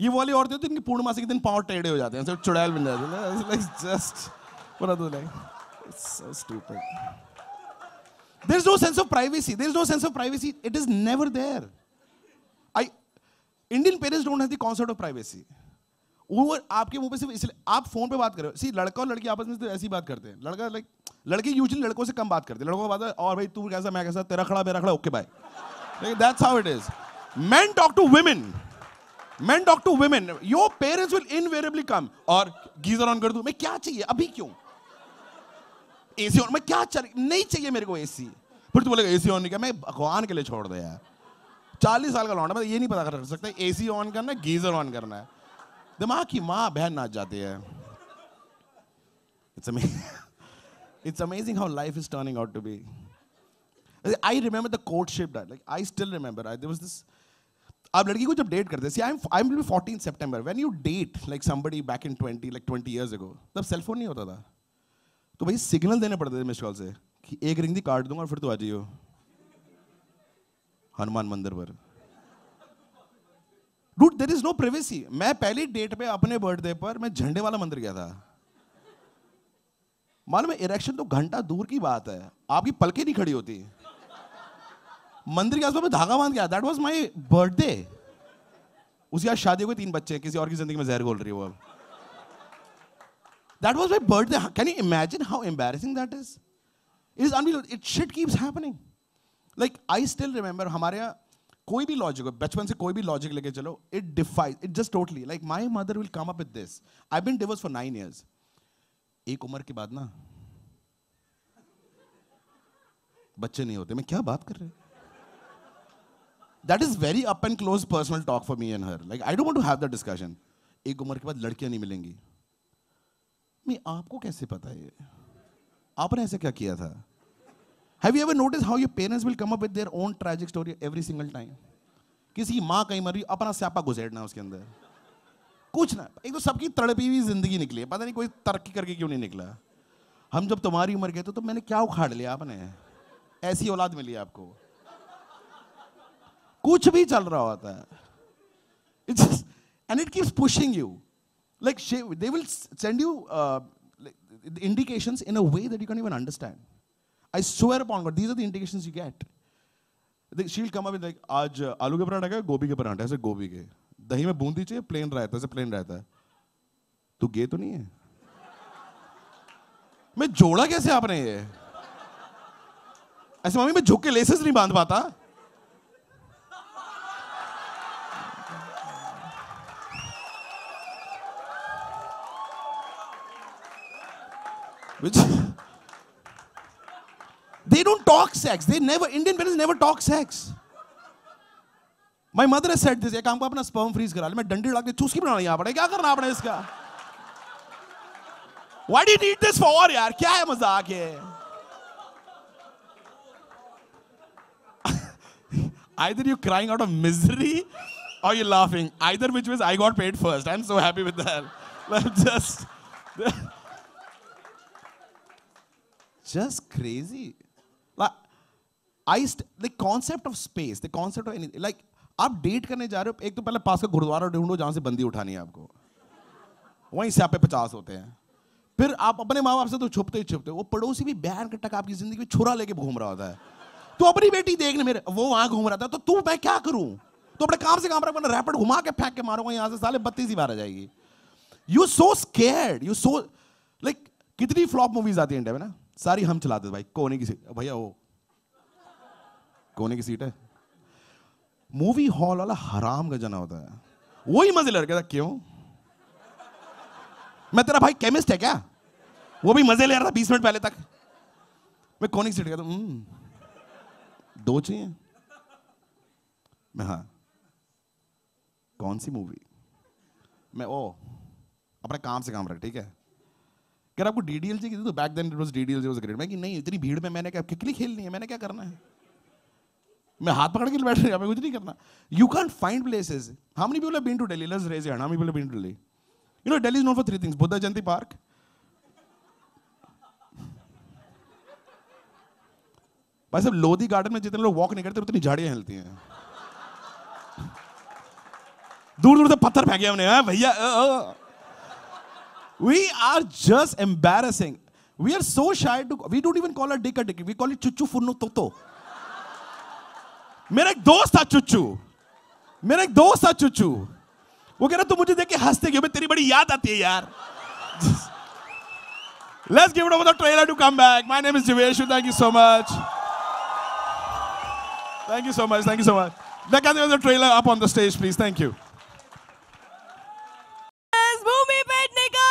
ये वाली औरतें होती हैं इनकी पूर्णमासी के दिन पांव टेढ़े हो जाते हैं, सिर्फ चुड़ैल बन जाते हैं, like just what are those like? It's so stupid. There's no sense of privacy. There's no sense of privacy. It is never there. Indian parents don't have the concept of privacy. वो आपके मुंह पे सिर्फ इसलिए आप phone पे बात कर रहे हो। सी लड़का और लड़की आपस में तो ऐसी बात करते हैं। लड़का लाइक लड़के यूजुअली लड़कों से कम बात करते हैं। लड़कों को बात है और भाई तू कैसा मैं कैसा तेरा खड़ा मेरा खड़ा okay bye. That's how it is. Men talk to women. Men talk to women. Your parents will invariably come और गीजर ऑन कर दूं मैं क्या चाहिए अभी क्यों एसी ऑन मैं क्या नहीं चाहिए मेरे को एसी फिर तू बोलेगा एसी ऑन नहीं किया मैं भगवान के लिए छोड़ दे यार 40 साल का लौंडा मैं ये नहीं पता कर सकता एसी ऑन करना है गीजर ऑन करना है दिमाग की माँ बहन नाच जाती है It's amazing how life is turning out to be. I remember the courtship that like I still remember there was this आप लड़की को जब डेट करते see I'm will be 14 September when you date like somebody back in 20 years ago तब cell phone नहीं होता था तो भाई सिग्नल देने पड़ते थे मिस कॉल से कि एक रिंग दी काट दूंगा और फिर तू आ जाइयो हनुमान मंदिर पर Dude, there is no privacy. मैं पहली डेट पे अपने बर्थडे पर मैं झंडे वाला मंदिर गया था मालूम है इरेक्शन तो घंटा दूर की बात है आपकी पलकें नहीं खड़ी होती मंदिर के आसपास में धागा बांध गया दैट वाज माय बर्थडे उसके बाद शादी हो गई 3 बच्चे किसी और की जिंदगी में जहर घोल रही है वो अब that was my birthday can you imagine how embarrassing that is it is unbelievable it shit keeps happening like I still remember हमारे यहाँ कोई भी लॉजिक बचपन से कोई भी लॉजिक लेके चलो it defies it just totally like my mother will come up with this I been divorce for 9 years एक उम्र के बाद ना बच्चे नहीं होते मैं क्या बात कर रहे that is very up and close personal talk for me and her like I don't want to have that discussion एक उम्र के बाद लड़कियां नहीं मिलेंगी मैं आपको कैसे पता है आपने ऐसे क्या किया था Have you ever noticed how your parents will come up with their own tragic story every single time? किसी माँ कहीं मर रही अपना स्यापा घुसेड़ना उसके अंदर कुछ ना एक तो सबकी तड़पी हुई जिंदगी निकली है पता नहीं कोई तरक्की करके क्यों नहीं निकला हम जब तुम्हारी उम्र के तो मैंने क्या उखाड़ लिया आपने ऐसी औलाद मिली आपको कुछ भी चल रहा होता है and it keeps pushing you like they will send you indications in a way that you can't even understand I swear upon God, these are the indications you get. She'll come up with like, आज आलू के पराठा का गोभी के पराठा ऐसे गोभी के दही में बूंदी चाहिए प्लेन रहता है ऐसे प्लेन रहता है तू गे तो नहीं है मैं जोड़ा कैसे आपने ये ऐसे मम्मी मैं झुक के लेसेस नहीं बांध पाता which They don't talk sex. Indian parents never talk sex. My mother has said this. एक काम को अपना sperm freeze करा ले मैं डंडी डाल के चूसकी बनाना यहाँ पड़े क्या करना आपने इसका Why do you need this for यार क्या है मजाक है Either you crying out of misery or you laughing. Either which ways I got paid first. I'm so happy with that. Just crazy. The concept of space, the concept of anything, like आप date करने जा रहे हो एक तो पहले पास का गुरुद्वारा ढूंढो जहां से बंदी उठानी है आपको वहीं से आप पे 50 होते हैं फिर आप अपने माँ बाप से तो छुपते ही छुपते वो पड़ोसी भी बहन का टक आपकी जिंदगी में छुरा लेके घूम रहा होता है तो अपनी बेटी देखने मेरे वो वहां घूम रहा था तो तू मैं क्या करूं तो अपने काम से काम रखना रैपिड घुमा के फेंक के मारूंगा यहां से साले 32 ही बार आ जाएगी you so scared you so like कितनी फ्लॉप मूवीज आती है इंडिया में ना सारी हम चलाते भाई कोने की सीट भैया वो कोने की सीट है मूवी हॉल वाला हराम का जना होता है वही मजे लड़के था क्यों मैं तेरा भाई केमिस्ट है क्या वो भी मजे ले रहा था 20 मिनट पहले तक मैं कोने की सीट गया था 2 चाहिए मैं हाँ कौन सी मूवी मैं ओ अपने काम से काम रख ठीक है अगर आपको डीडीएल चाहिए तो back then it was DDL was great मैं कि नहीं इतनी भीड़ में मैंने क्या किकली खेलनी है मैंने क्या करना है मैं हाथ पकड़ के बैठ रहा हूं कुछ नहीं करना you can't find places how many people have been to Delhi let's raise your hand how many people have been to Delhi you know Delhi is known for 3 things Buddha Jayanti park भाई साहब लोधी गार्डन में जितने लोग वॉक नहीं करते उतनी झाड़ियां हिलती हैं दूर दूर से पत्थर फेंके हमने, भैया. We are just embarrassing. We are so shy to. We don't even call her dick a dick. We call it chuchu funno toto. मेरा एक दोस्त था चुच्चू. वो कह रहा तू मुझे देख के हंसते क्यों? तेरी बड़ी याद आती है यार. Let's give it over the trailer to come back. My name is Jiveshu. Thank you so much. Thank you so much. Let's get the trailer up on the stage, please. Thank you. Bhumi Pednekar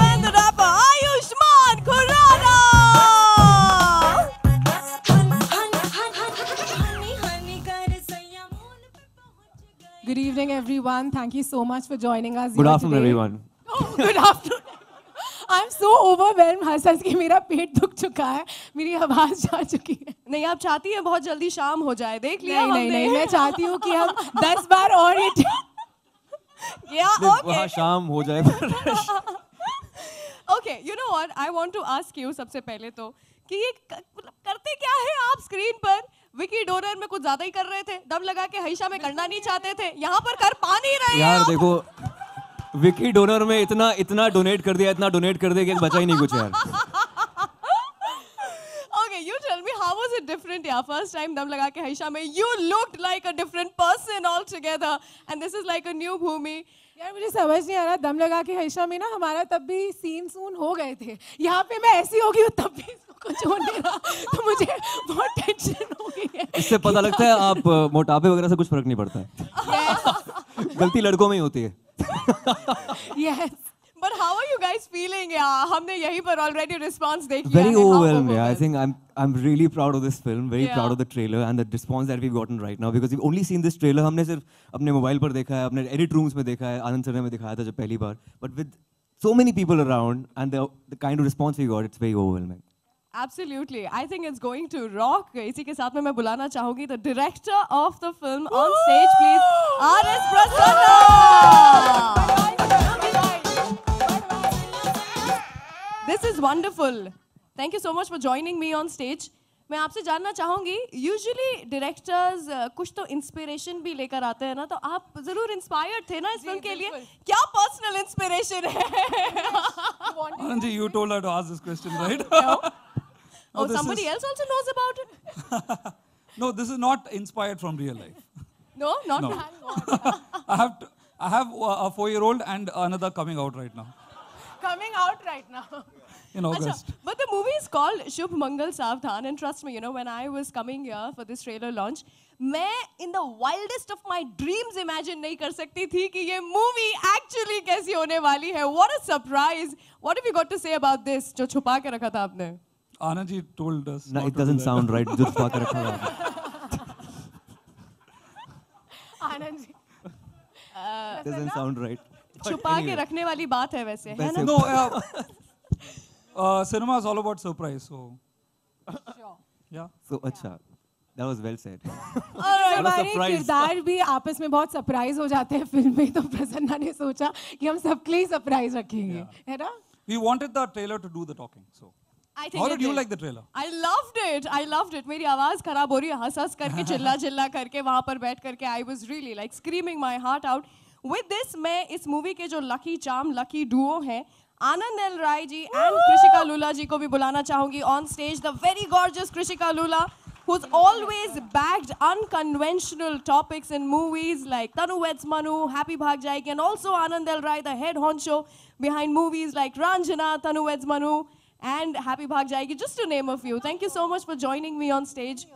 and the rapper Ayushmann Khurrana. Good evening, everyone. Thank you so much for joining us. Good afternoon, everyone. Oh, good afternoon. I'm so overwhelmed. हंस के मेरा पेट दुख चुका है, मेरी आवाज जा चुकी है. नहीं, आप चाहती हैं बहुत जल्दी शाम हो जाए? देख लिया हमने. नहीं, मैं चाहती हूँ कि हम 10 बार और ये वहाँ शाम हो जाए. Okay, you know what? I want to ask you सबसे पहले तो कि ये करते क्या है आप स्क्रीन पर? विकी डोनर में कुछ ज्यादा ही कर रहे थे, दम लगा के हईशा में करना नहीं चाहते थे, यहाँ पर कर पा नहीं रहे यार देखो, विकी डोनर में इतना डोनेट कर दिया कि बचा ही नहीं कुछ यार. Okay, you tell me, how was it different? Yeah, first time दम लगा के हईशा में you looked like a different person altogether, and this is like a new Bhumi. यार मुझे समझ नहीं आ रहा, दम लगा के हईशा में ना हमारा तब भी सीन हो गए थे. यहाँ पे मैं ऐसी होगी हूँ तब भी कुछ हो नहीं रहा, तो मुझे बहुत टेंशन हो गई है. इससे पता लगता है आप मोटापे वगैरह से कुछ फर्क नहीं पड़ता है. गलती लड़कों में ही होती है. Yes. But how are you guys feeling? Yeah, हमने यहीं पर already response देख लिया. Very overwhelmed. Yeah, I think I'm really proud of this film. Very proud of the trailer and the response that we've gotten right now, because we've only seen this trailer. हमने सिर्फ अपने mobile पर देखा है, अपने edit rooms में देखा है, आनंद सर ने दिखाया था जब पहली बार. But with so many people around and the kind of response we got, it's very overwhelming. Absolutely. I think it's going to rock. इसी के साथ में मैं बुलाना चाहूँगी the director of the film on stage, please, R.S. Prasanna. This is wonderful. Thank you so much for joining me on stage. मैं आपसे जानना चाहूँगी, usually directors कुछ तो inspiration भी लेकर आते हैं ना, तो आप जरूर inspired थे ना इस फिल्म के लिए? क्या personal inspiration है? Anand ji, you told her to ask this question, right? No. No, Oh, somebody else also knows about it? No, this is not inspired from real life. No, not No. that. I have a 4-year-old and another coming out right now Coming out right now. in August. But the movie is called Shubh Mangal Savdhan, and trust me, you know, when I was coming here for this trailer launch, मैं in the wildest of my dreams imagine नहीं कर सकती थी कि ये movie actually कैसी होने वाली है. What a surprise! What have you got to say about this? जो छुपा के रखा था आपने? Anand ji told us. No, not it to do doesn't that. sound right. जो छुपा कर रखा था. Anand ji. Doesn't sound right. But छुपा के anyway. रखने वाली बात है वैसे, है ना? No, cinema is all about surprise. So, yeah. So अच्छा, that was well said. और हमारे किरदार भी आपस में बहुत सरप्राइज हो जाते हैं फिल्म में, तो प्रसन्ना ने सोचा कि हम सबके लिए सरप्राइज रखेंगे, है ना? We wanted the trailer to do the talking. So, I think how it did you did. like the trailer? I loved it. I loved it. मेरी आवाज खराब हो रही है, हंस करके चिल्ला करके वहाँ पर बैठ करके I was really like screaming my heart out. With this, मैं इस मूवी के जो लकी चार्म, लकी डुओ हैं, आनंद एल राय जी and कृषिका लूला जी को भी बुलाना चाहूँगी on stage. The very gorgeous कृषिका Lula, who's always bagged unconventional topics in movies like Tanu Weds Manu, Happy Bhag Jayegi, and also Anand L. Rai, the head honcho behind movies like Ranjana, Tanu Weds Manu, and Happy Bhag Jayegi, just to name a few. Thank you so much for joining me on stage.